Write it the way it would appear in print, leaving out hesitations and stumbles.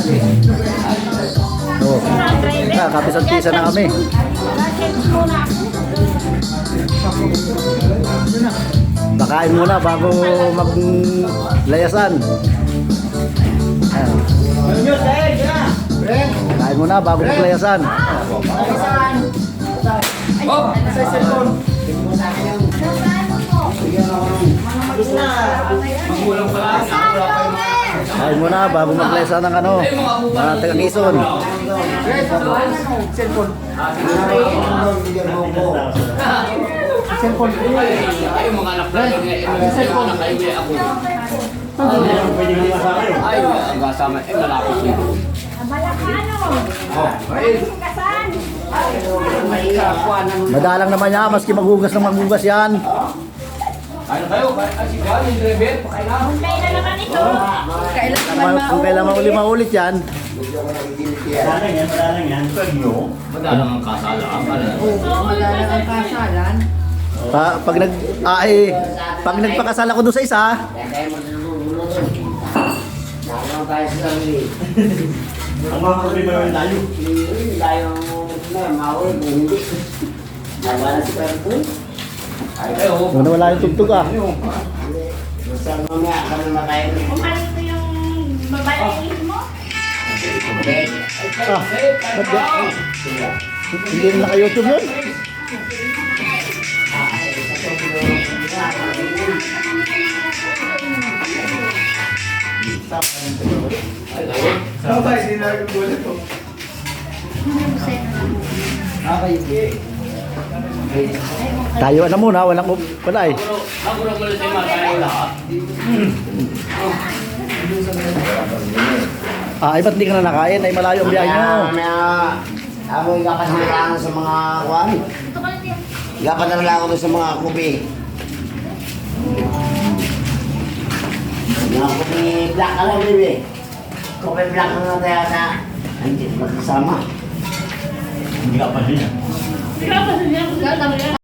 Oh. Kapisag-pisa na kami. Bakain muna bago maglayasan. Kain muna bago maglayasan. Kain muna bago maglayasan ng ano, taga-Quezon. Cellphone. Ay, mga anak na cellphone kayo ako. Ay, ang kasama eh malapit dito. Madalang naman niya, maski maghugas ng maghugas yan. Ano kayo? Si Juan, yung driver, pakailangan. Kailan naman ito? Kailan naman Kung kailan maulit yan. Madalang ang kasalaan. Madalang ang kasalan. Pag nagpakasal ako doon sa isa, Ang mga problema naman tayo. nung wala yung tugtog ah. Umalik ko yung babalayin mo? Ah, hindi na naka-YouTube yun? Tayo na muna, wala eh. Ako lang mula sa mga tayo lahat. Ay, ba't hindi ka na nakain? Ay, malayo ang biyahe nyo. Ako ikapanalakan sa mga kuwan. Ikapanalakan ko sa mga kubi. Mga kubi black ka lang, baby. Kubi black ka nga tayo na. Hindi magkasama. Hindi ka pa rin yan. Ikaw pa siya.